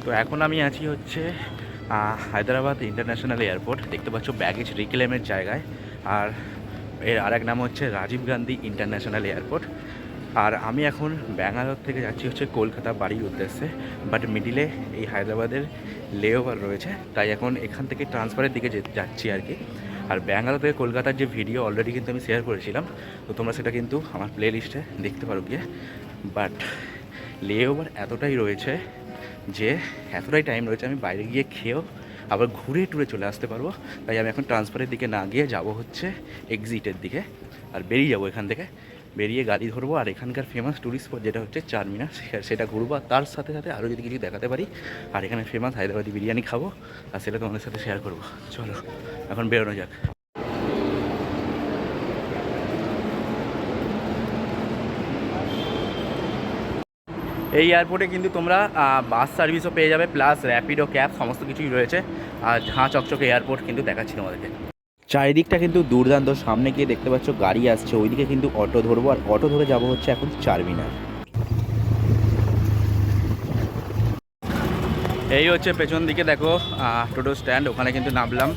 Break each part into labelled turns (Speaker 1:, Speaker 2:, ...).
Speaker 1: তো এখন আমি আছি হচ্ছে হায়দ্রাবাদ ইন্টারন্যাশনাল এয়ারপোর্ট। দেখতে পাচ্ছ ব্যাগেজ রিক্লেমের জায়গায়। আর এর আরেক নাম হচ্ছে রাজীব গান্ধী ইন্টারন্যাশনাল এয়ারপোর্ট। আর আমি এখন ব্যাঙ্গালোর থেকে যাচ্ছি হচ্ছে কলকাতা বাড়ির উদ্দেশ্যে। বাট মিডিলে এই হায়দ্রাবাদের লেওভার রয়েছে, তাই এখন এখান থেকে ট্রান্সফারের দিকে যাচ্ছি আর কি। আর ব্যাঙ্গালোর থেকে কলকাতার যে ভিডিও অলরেডি কিন্তু আমি শেয়ার করেছিলাম, তো তোমরা সেটা কিন্তু আমার প্লে লিস্টে দেখতে পারো গিয়ে। বাট লেওভার এতটাই রয়েছে যে এতটাই টাইম রয়েছে, আমি বাইরে গিয়ে খেয়েও আবার ঘুরে টুরে চলে আসতে পারবো। তাই আমি এখন ট্রান্সফারের দিকে না গিয়ে যাব হচ্ছে এক্সিটের দিকে, আর বেরিয়ে যাবো এখান থেকে। বেরিয়ে গাড়ি ধরবো আর এখানকার ফেমাস টুরিস্ট স্পট যেটা হচ্ছে চারমিনার, সেটা ঘুরবো। আর তার সাথে সাথে আরও যদি কিছু দেখাতে পারি, আর এখানে ফেমাস হায়দ্রাবাদি বিরিয়ানি খাবো, আর সেটা তোমাদের সাথে শেয়ার করবো। চলো এখন বেরোনো যাক। এই এয়ারপোর্টে কিন্তু তোমরা বাস সার্ভিসও পেয়ে যাবে, প্লাস র্যাপিডো ক্যাব সমস্ত কিছুই রয়েছে। আর ঝাঁ চকচকে এয়ারপোর্ট কিন্তু দেখাচ্ছি তোমাদেরকে। চারিদিকটা কিন্তু দুর্দান্ত। সামনে গিয়ে দেখতে পাচ্ছ গাড়ি আসছে, ওইদিকে কিন্তু অটো ধরবো, আর অটো ধরে যাব হচ্ছে এখন চারমিনার। এই হচ্ছে পেছন দিকে দেখো টোটো স্ট্যান্ড, ওখানে কিন্তু নামলাম।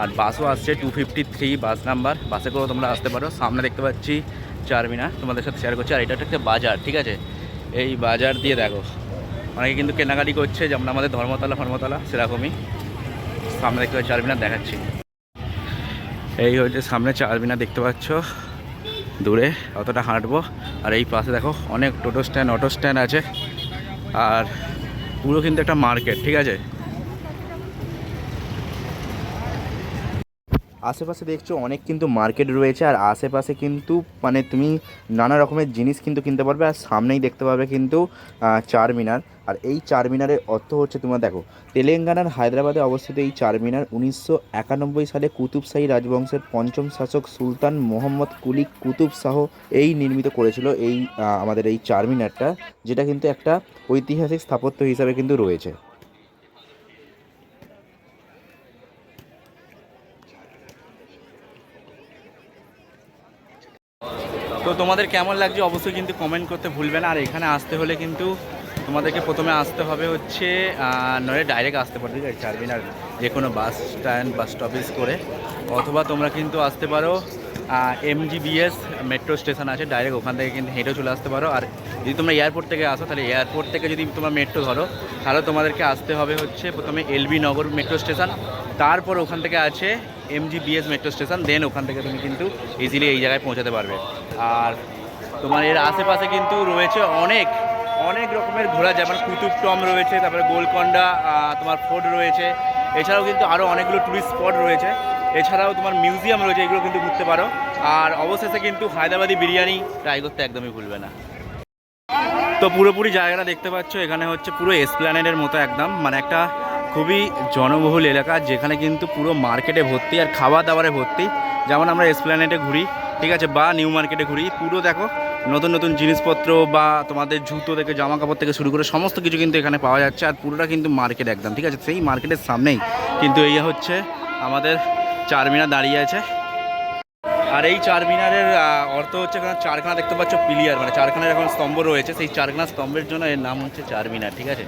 Speaker 1: আর বাসও আসছে 253 বাস নাম্বার, বাসে করেও তোমরা আসতে পারো। সামনে দেখতে পাচ্ছি চারমিনার, তোমাদের সাথে শেয়ার করছি। আর এটা একটা বাজার, ঠিক আছে। এই বাজার দিয়ে দেখো অনেকে কিন্তু কেনাকাটি করছে, যেমন আমাদের ধর্মতলা সেরকমই। সামনে দেখতে পাচ্ছি চারমিনার, দেখাচ্ছি। এই হচ্ছে সামনে চারমিনার, দেখতে পাচ্ছ দূরে, অতটা হাঁটবো। আর এই পাশে দেখো অনেক টোটো স্ট্যান্ড, অটো স্ট্যান্ড আছে। আর পুরো কিন্তু একটা মার্কেট, ঠিক আছে। আশেপাশে দেখছো অনেক কিন্তু মার্কেট রয়েছে, আর আশেপাশে কিন্তু মানে তুমি নানা রকমের জিনিস কিন্তু কিনতে পারবে। আর সামনেই দেখতে পাবে কিন্তু চারমিনার। আর এই চারমিনারের অর্থ হচ্ছে, তোমরা দেখো, তেলেঙ্গানার হায়দ্রাবাদে অবস্থিত এই চারমিনার 1991 সালে কুতুব শাহী রাজবংশের পঞ্চম শাসক সুলতান মোহাম্মদ কুলি কুতুব শাহ এই নির্মিত করেছিল এই আমাদের এই চারমিনারটা, যেটা কিন্তু একটা ঐতিহাসিক স্থাপত্য হিসাবে কিন্তু রয়েছে। তো তোমাদের কেমন লাগছে অবশ্যই কিন্তু কমেন্ট করতে ভুলবে না। আর এখানে আসতে হলে কিন্তু তোমাদেরকে প্রথমে আসতে হবে হচ্ছে নয় ডাইরেক্ট আসতে পারো, ঠিক আছে, চারমিনার যে কোনো বাস স্ট্যান্ড বা স্টপেজ করে। অথবা তোমরা কিন্তু আসতে পারো MGBS মেট্রো স্টেশন আছে, ডাইরেক্ট ওখান থেকে কিন্তু হেঁটেও চলে আসতে পারো। আর যদি তোমরা এয়ারপোর্ট থেকে আসো, তাহলে এয়ারপোর্ট থেকে যদি তোমরা মেট্রো ধরো, তাহলে তোমাদেরকে আসতে হবে হচ্ছে প্রথমে LB নগর মেট্রো স্টেশন, তারপর ওখান থেকে আছে MGBS মেট্রো স্টেশন, দেন ওখান থেকে তুমি কিন্তু ইজিলি এই জায়গায় পৌঁছাতে পারবে। আর তোমার এর আশেপাশে কিন্তু রয়েছে অনেক অনেক রকমের ঘোরা, যেমন কুতুব টম রয়েছে, তারপরে গোলকন্ডা তোমার ফোর্ট রয়েছে। এছাড়াও কিন্তু আরও অনেকগুলো টুরিস্ট স্পট রয়েছে। এছাড়াও তোমার মিউজিয়াম রয়েছে, এগুলো কিন্তু ঘুরতে পারো। আর অবশেষে কিন্তু হায়দ্রাবাদি বিরিয়ানি ট্রাই করতে একদমই ভুলবে না। তো পুরোপুরি জায়গাটা দেখতে পাচ্ছ, এখানে হচ্ছে পুরো এসপ্ল্যানেডের মতো একদম, মানে একটা খুবই জনবহুল এলাকা, যেখানে কিন্তু পুরো মার্কেটে ভর্তি আর খাওয়া দাওয়ারে ভর্তি। যেমন আমরা এসপ্ল্যানেডে ঘুরি, ঠিক আছে, বা নিউ মার্কেটে ঘুরি, পুরো দেখো নতুন নতুন জিনিসপত্র বা তোমাদের জুতো থেকে জামা কাপড় থেকে শুরু করে সমস্ত কিছু কিন্তু এখানে পাওয়া যাচ্ছে। আর পুরোটা কিন্তু মার্কেট একদম, ঠিক আছে। সেই মার্কেটের সামনেই কিন্তু এই হচ্ছে আমাদের চারমিনার দাঁড়িয়ে আছে। আর এই চারমিনারের অর্থ হচ্ছে, এখানে চারখানা দেখতে পাচ্ছ পিলিয়ার, মানে চারখানার এখন স্তম্ভ রয়েছে, সেই চারখানা স্তম্ভের জন্য এর নাম হচ্ছে চারমিনার, ঠিক আছে।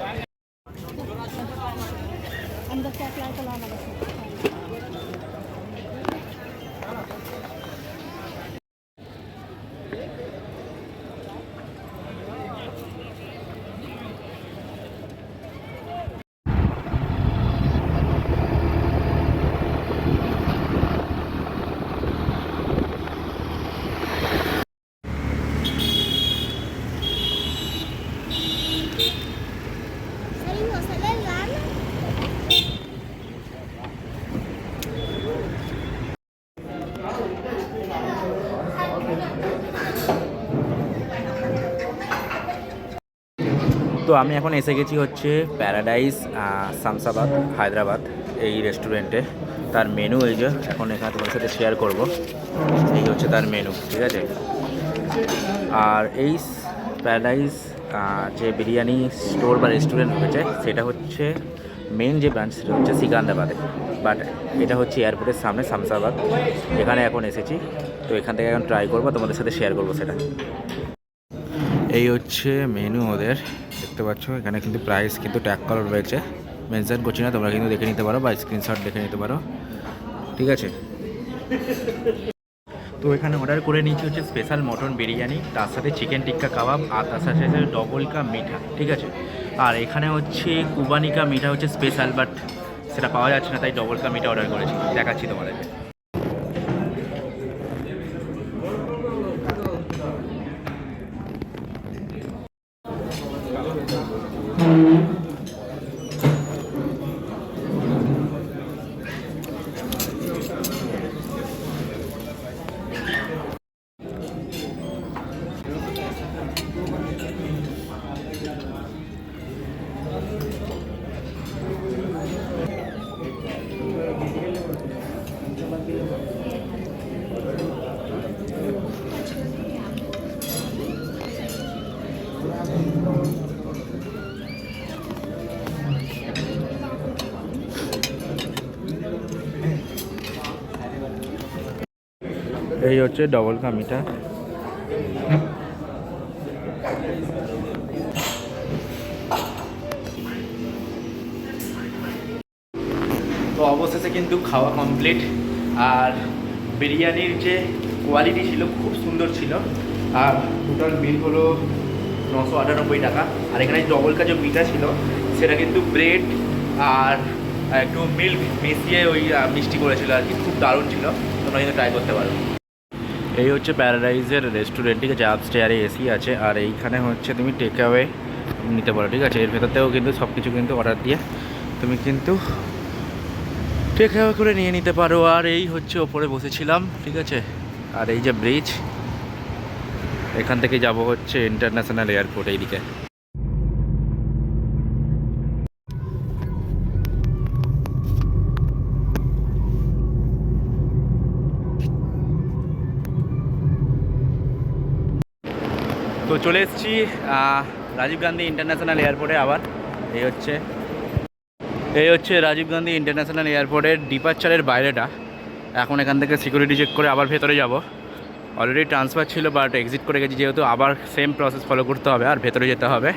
Speaker 1: তো আমি এখন এসে গেছি হচ্ছে প্যারাডাইস শামসাবাদ হায়দ্রাবাদ এই রেস্টুরেন্টে। তার মেনু এই যে এখন এখানে তোমার সাথে শেয়ার করব। এই হচ্ছে তার মেনু, ঠিক আছে। আর এই প্যারাডাইস যে বিরিয়ানি স্টোর বা রেস্টুরেন্ট রয়েছে, সেটা হচ্ছে মেন যে ব্রাঞ্চ, সেটা হচ্ছে সিকান্দ্রাবাদে। বাট এটা হচ্ছে এয়ারপোর্টের সামনে শামসাবাদ, এখানে এখন এসেছি। তো এখান থেকে এখন ট্রাই করবো, তোমাদের সাথে শেয়ার করবো সেটা। এই হচ্ছে মেনু ওদের, দেখতে পাচ্ছ এখানে কিন্তু প্রাইস কিন্তু ট্যাগ করা রয়েছে, মেনশন করছি না, তোমরা কিন্তু দেখে নিতে পারো বা স্ক্রিনশট দেখে নিতে পারো, ঠিক আছে। তো এখানে অর্ডার করে নিয়েছি হচ্ছে স্পেশাল মটন বিরিয়ানি, তার সাথে চিকেন টিক্কা কাবাব, আর তার সাথে সাথে ডবল কা মিঠা, ঠিক আছে। আর এখানে হচ্ছে কুবানি কা মিঠা হচ্ছে স্পেশাল, বাট সেটা পাওয়া যাচ্ছে না, তাই ডবল কা মিঠা অর্ডার করেছি, দেখাচ্ছি তোমাদেরকে। এই হচ্ছে ডবল কা মিঠা। তো অবশেষে কিন্তু খাওয়া কমপ্লিট, আর বিরিয়ানির যে কোয়ালিটি ছিল খুব সুন্দর ছিল, আর টোটাল বিল হলো 998 টাকা। আর এখানে ডবল কা যে মিঠা ছিল সেটা কিন্তু ব্রেড আর একটু মিল্ক মিশিয়ে ওই মিষ্টি করেছিল আর কি, খুব দারুণ ছিল, তোমরা কিন্তু ট্রাই করতে পারো। এই হচ্ছে প্যারাডাইজের রেস্টুরেন্ট, ঠিক আছে, আপস্টেয়ারে এসি আছে, আর এইখানে হচ্ছে তুমি টেক অ্যাওয়ে নিতে পারো, ঠিক আছে। এর ভেতরতেও কিন্তু সব কিছু কিন্তু অর্ডার দিয়ে তুমি কিন্তু টেক অ্যাওয়ে করে নিয়ে নিতে পারো। আর এই হচ্ছে ওপরে বসেছিলাম, ঠিক আছে। আর এই যে ব্রিজ, এখান থেকে যাব হচ্ছে ইন্টারন্যাশনাল এয়ারপোর্ট এইদিকে। তো চলে এসেছি রাজীব গান্ধী ইন্টারন্যাশনাল এয়ারপোর্টে আবার। এই হচ্ছে রাজীব গান্ধী ইন্টারন্যাশনাল এয়ারপোর্টের ডিপারচারের বাইরেটা। এখন এখান থেকে সিকিউরিটি চেক করে আবার ভেতরে যাব। অলরেডি ট্রান্সফার ছিল, বাট এক্সিট করে গেছি যেহেতু, আবার সেম প্রসেস ফলো করতে হবে আর ভেতরে যেতে হবে।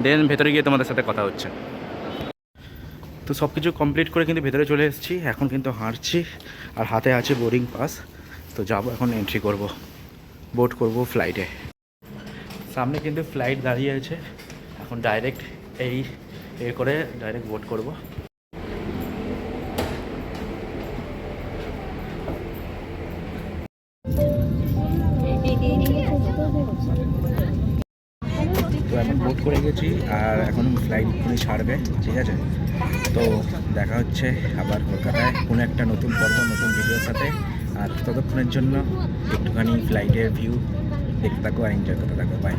Speaker 1: দেন ভেতরে গিয়ে তোমাদের সাথে কথা হচ্ছে। তো সব কিছু কমপ্লিট করে কিন্তু ভেতরে চলে এসেছি, এখন কিন্তু হাঁটছি, আর হাতে আছে বোর্ডিং পাস। তো যাব এখন, এন্ট্রি করব, বোর্ড করব ফ্লাইটে। সামনে কিন্তু ফ্লাইট দাঁড়িয়ে আছে, এখন ডাইরেক্ট করে ডাইরেক্ট বোর্ড করব। তো এখন বোর্ড করে গেছি, আর এখন ফ্লাইট এক্ষুনি ছাড়বে, ঠিক আছে। তো দেখা হচ্ছে আবার কলকাতায় কোনো একটা নতুন পর্ব, নতুন ভিডিওর সাথে। আর ততক্ষণের জন্য একটুখানি ফ্লাইটের ভিউ দেখতে থাকো আর এনজয় করতে থাকো। বাই।